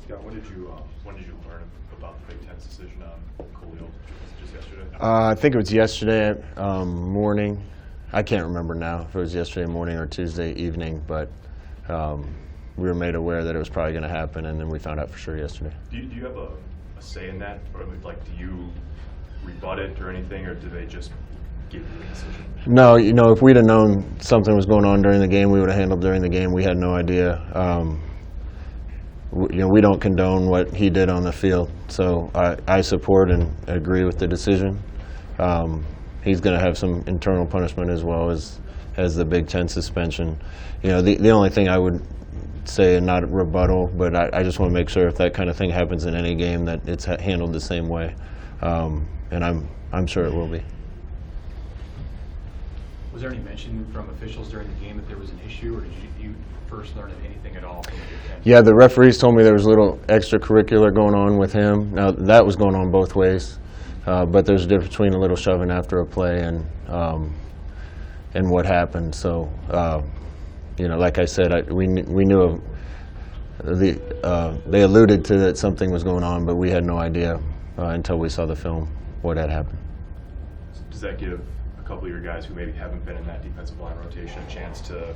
Scott, when did you learn about the Big Ten's decision on Khalil? Just yesterday? I think it was yesterday morning. I can't remember now if it was yesterday morning or Tuesday evening, but we were made aware that it was probably going to happen, and then we found out for sure yesterday. Do you have a say in that, or like do you rebut it or anything, or do they just give you a decision? No, if we'd have known something was going on during the game, we would have handled during the game. We had no idea. We don't condone what he did on the field, so I support and agree with the decision. He's going to have some internal punishment as well as the Big Ten suspension. The only thing I would say, and not a rebuttal, but I just want to make sure if that kind of thing happens in any game that it's handled the same way, and I'm sure it will be. Was there any mention from officials during the game that there was an issue, or did you first learn of anything at all from the Big Ten? Yeah, the referees told me there was a little extracurricular going on with him. Now, that was going on both ways, but there's a difference between a little shoving after a play and what happened. So, like I said, we knew of they alluded to that something was going on, but we had no idea until we saw the film what had happened. Does that give a couple of your guys who maybe haven't been in that defensive line rotation a chance to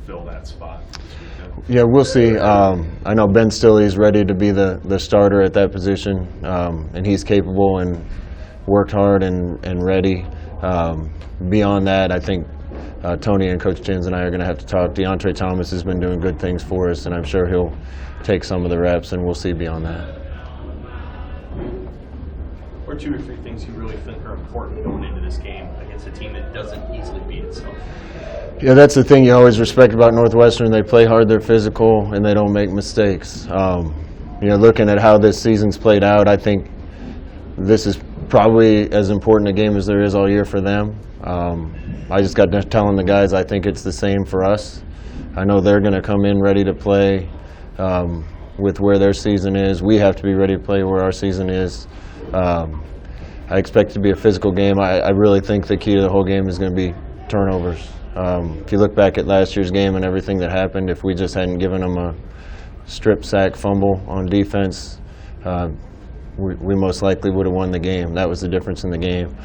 fill that spot this weekend? Yeah, we'll see. I know Ben Stilley's ready to be the starter at that position, and he's capable and worked hard and ready. Beyond that, I think Tony and Coach Jins and I are going to have to talk. DeAndre Thomas has been doing good things for us, and I'm sure he'll take some of the reps, and we'll see beyond that. What are 2 or 3 things you really think are important going into this game against a team that doesn't easily beat itself? Yeah, that's the thing you always respect about Northwestern. They play hard, they're physical, and they don't make mistakes. Looking at how this season's played out, I think this is probably as important a game as there is all year for them. I just got done telling the guys I think it's the same for us. I know they're going to come in ready to play with where their season is. We have to be ready to play where our season is. I expect it to be a physical game. I really think the key to the whole game is going to be turnovers. If you look back at last year's game and everything that happened, if we just hadn't given them a strip sack fumble on defense, we most likely would have won the game. That was the difference in the game.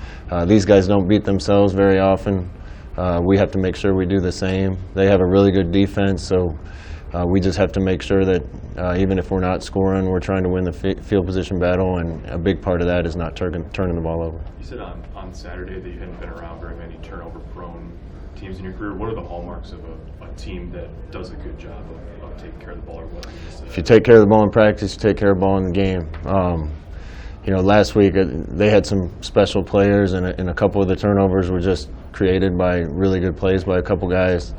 These guys don't beat themselves very often. We have to make sure we do the same. They have a really good defense, so we just have to make sure that even if we're not scoring, we're trying to win the field position battle, and a big part of that is not turning the ball over. You said on Saturday that you hadn't been around very many turnover-prone teams in your career. What are the hallmarks of a team that does a good job of taking care of the ball, or what? If you take care of the ball in practice, you take care of the ball in the game. Last week they had some special players, and a couple of the turnovers were just created by really good plays by a couple guys.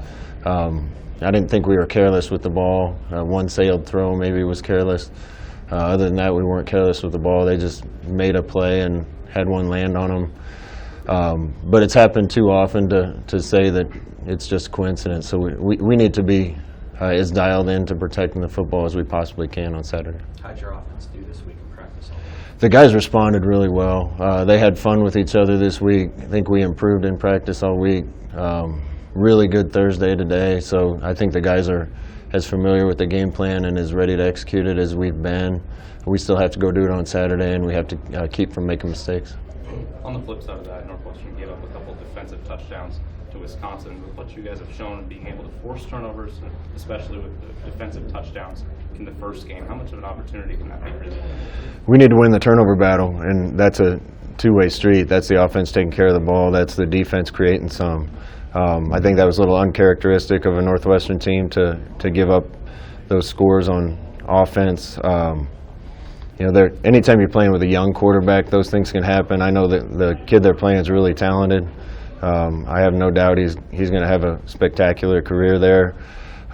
I didn't think we were careless with the ball. One sailed throw maybe was careless. Other than that, we weren't careless with the ball. They just made a play and had one land on them. But it's happened too often to say that it's just coincidence. So we need to be as dialed in to protecting the football as we possibly can on Saturday. How'd your offense do this week in practice? The guys responded really well. They had fun with each other this week. I think we improved in practice all week. Really good Thursday today, so I think the guys are as familiar with the game plan and as ready to execute it as we've been. We still have to go do it on Saturday, and we have to keep from making mistakes. On the flip side of that, Northwestern gave up a couple defensive touchdowns to Wisconsin. With what you guys have shown in being able to force turnovers, especially with the defensive touchdowns in the first game, how much of an opportunity can that be for you? We need to win the turnover battle, and that's a two-way street. That's the offense taking care of the ball. That's the defense creating some. I think that was a little uncharacteristic of a Northwestern team to give up those scores on offense. Anytime you're playing with a young quarterback, those things can happen. I know that the kid they're playing is really talented. I have no doubt he's going to have a spectacular career there.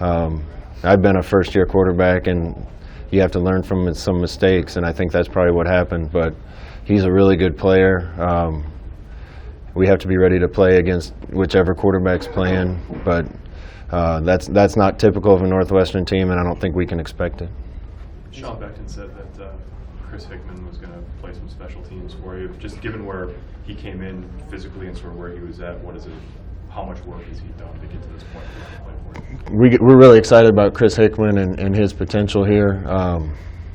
I've been a first-year quarterback, and you have to learn from some mistakes, and I think that's probably what happened. But he's a really good player. We have to be ready to play against whichever quarterback's playing, but that's not typical of a Northwestern team, and I don't think we can expect it. Sean Beckton said that Chris Hickman was going to play some special teams for you. Just given where he came in physically and sort of where he was at, how much work has he done to get to this point? We're really excited about Chris Hickman and his potential here.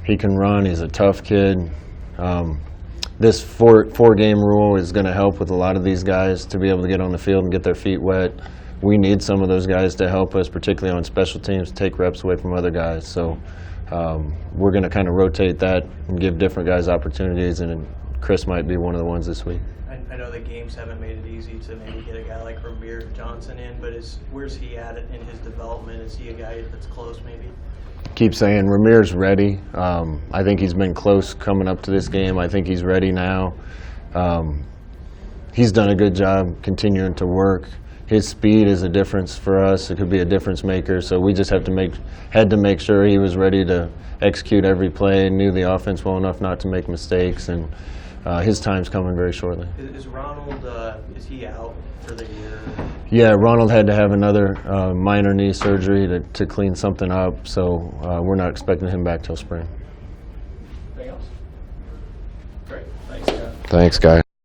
He can run. He's a tough kid. This four-game rule is going to help with a lot of these guys to be able to get on the field and get their feet wet. We need some of those guys to help us, particularly on special teams, take reps away from other guys. So we're going to kind of rotate that and give different guys opportunities, and Chris might be one of the ones this week. I know the games haven't made it easy to maybe get a guy like Ramir Johnson in, but where's he at in his development? Is he a guy that's close maybe? Keep saying Ramir's ready. I think he's been close coming up to this game. I think he's ready now. He's done a good job continuing to work. His speed is a difference for us. It could be a difference maker. So we just had to make sure he was ready to execute every play and knew the offense well enough not to make mistakes. And his time's coming very shortly. Is Ronald, is he out for the year? Yeah, Ronald had to have another minor knee surgery to clean something up. So we're not expecting him back till spring. Anything else? Great. Thanks, Scott. Thanks, guys.